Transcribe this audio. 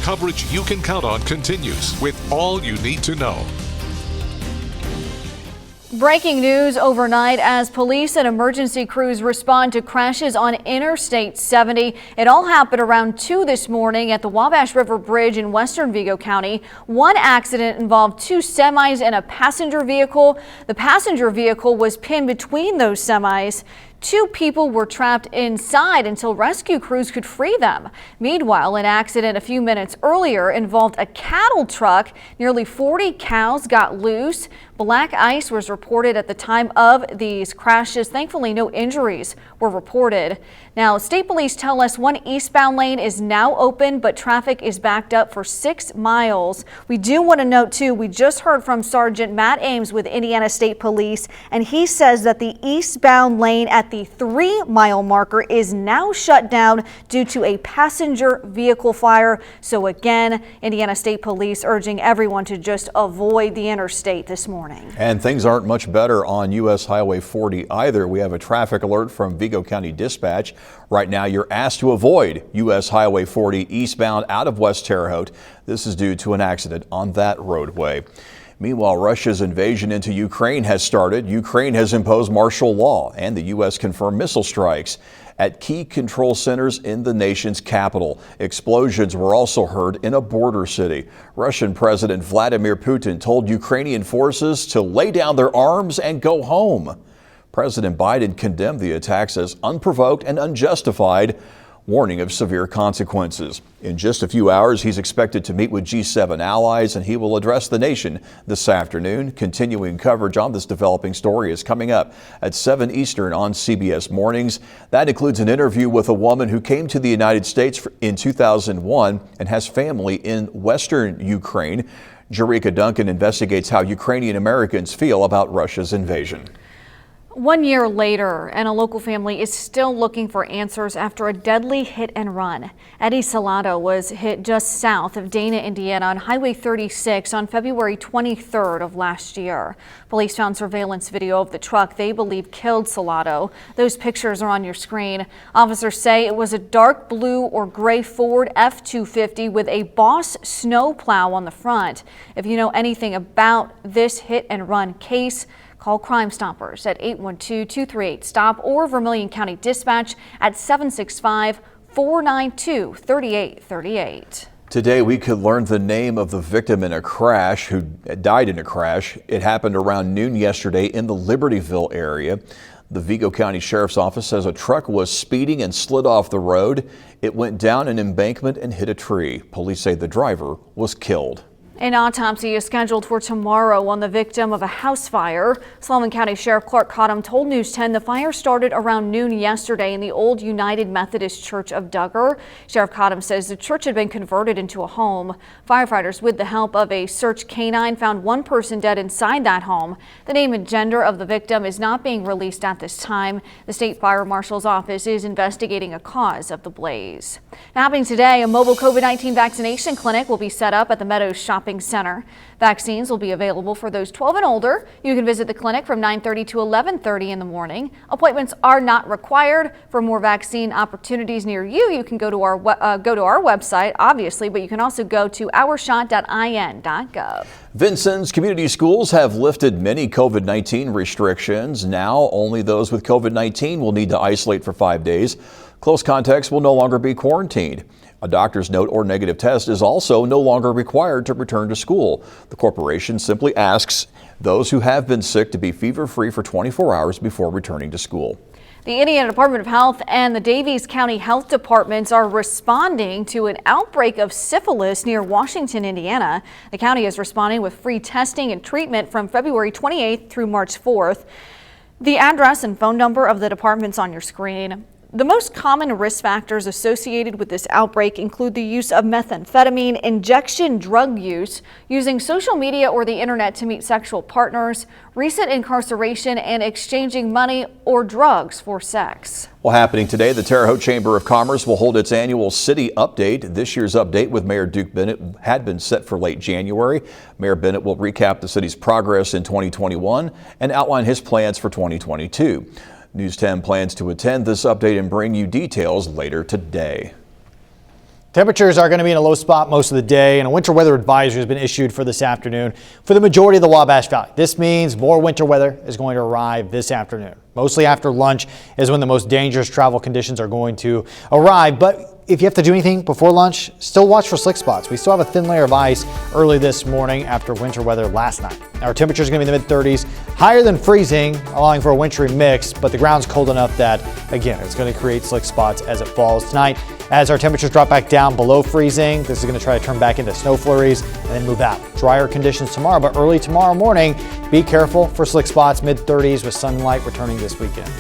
coverage you can count on continues with all you need to know. Breaking news overnight as police and emergency crews respond to crashes on Interstate 70. It all happened around 2 this morning at the Wabash River Bridge in western Vigo County. One accident involved 2 semis and a passenger vehicle. The passenger vehicle was pinned between those semis. 2 people were trapped inside until rescue crews could free them. Meanwhile, an accident a few minutes earlier involved a cattle truck. Nearly 40 cows got loose. Black ice was reported at the time of these crashes. Thankfully, no injuries were reported. Now, state police tell us one eastbound lane is now open, but traffic is backed up for 6 miles. We do want to note, too, we just heard from Sergeant Matt Ames with Indiana State Police, and he says that the eastbound lane at the 3-mile marker is now shut down due to a passenger vehicle fire. So again, Indiana State Police urging everyone to just avoid the interstate this morning. And things aren't much better on U.S. Highway 40 either. We have a traffic alert from Vigo County Dispatch. Right now, you're asked to avoid U.S. Highway 40 eastbound out of West Terre Haute. This is due to an accident on that roadway. Meanwhile, Russia's invasion into Ukraine has started. Ukraine has imposed martial law, and the U.S. confirmed missile strikes at key control centers in the nation's capital. Explosions were also heard in a border city. Russian President Vladimir Putin told Ukrainian forces to lay down their arms and go home. President Biden condemned the attacks as unprovoked and unjustified, warning of severe consequences. In just a few hours, he's expected to meet with G7 allies, and he will address the nation this afternoon. Continuing coverage on this developing story is coming up at 7 Eastern on CBS Mornings. That includes an interview with a woman who came to the United States in 2001 and has family in western Ukraine. Jerika Duncan investigates how Ukrainian Americans feel about Russia's invasion. 1 year later, and a local family is still looking for answers after a deadly hit and run. Eddie Salado was hit just south of Dana, Indiana on Highway 36 on February 23rd of last year. Police found surveillance video of the truck they believe killed Salado. Those pictures are on your screen. Officers say it was a dark blue or gray Ford F-250 with a Boss snow plow on the front. If you know anything about this hit and run case, call Crime Stoppers at 812-238-STOP or Vermilion County Dispatch at 765-492-3838. Today, we could learn the name of the victim in a crash who died in a crash. It happened around noon yesterday in the Libertyville area. The Vigo County Sheriff's Office says a truck was speeding and slid off the road. It went down an embankment and hit a tree. Police say the driver was killed. An autopsy is scheduled for tomorrow on the victim of a house fire. Sullivan County Sheriff Clark Cottom told News 10 the fire started around noon yesterday in the old United Methodist Church of Duggar. Sheriff Cottom says the church had been converted into a home. Firefighters, with the help of a search canine, found one person dead inside that home. The name and gender of the victim is not being released at this time. The state fire marshal's office is investigating a cause of the blaze. Happening today, a mobile COVID-19 vaccination clinic will be set up at the Meadows Shopping Center. Vaccines will be available for those 12 and older. You can visit the clinic from 9:30 to 11:30 in the morning. Appointments are not required. For more vaccine opportunities near you, you can go to our website, obviously, but you can also go to ourshot.in.gov. Vincent's community schools have lifted many COVID-19 restrictions. Now, only those with COVID-19 will need to isolate for 5 days. Close contacts will no longer be quarantined. A doctor's note or negative test is also no longer required to return to school. The corporation simply asks those who have been sick to be fever-free for 24 hours before returning to school. The Indiana Department of Health and the Davies County Health Departments are responding to an outbreak of syphilis near Washington, Indiana. The county is responding with free testing and treatment from February 28th through March 4th. The address and phone number of the department's on your screen. The most common risk factors associated with this outbreak include the use of methamphetamine, injection drug use, using social media or the internet to meet sexual partners, recent incarceration, and exchanging money or drugs for sex. Well, happening today, the Terre Haute Chamber of Commerce will hold its annual city update. This year's update with Mayor Duke Bennett had been set for late January. Mayor Bennett will recap the city's progress in 2021 and outline his plans for 2022. News 10 plans to attend this update and bring you details later today. Temperatures are going to be in a low spot most of the day, and a winter weather advisory has been issued for this afternoon for the majority of the Wabash Valley. This means more winter weather is going to arrive this afternoon. Mostly after lunch is when the most dangerous travel conditions are going to arrive. But if you have to do anything before lunch, still watch for slick spots. We still have a thin layer of ice early this morning after winter weather last night. Our temperatures are going to be in the mid-30s, higher than freezing, allowing for a wintry mix, but the ground's cold enough that, again, it's going to create slick spots as it falls tonight. As our temperatures drop back down below freezing, this is going to try to turn back into snow flurries and then move out. Drier conditions tomorrow, but early tomorrow morning, be careful for slick spots, mid-30s with sunlight returning this weekend.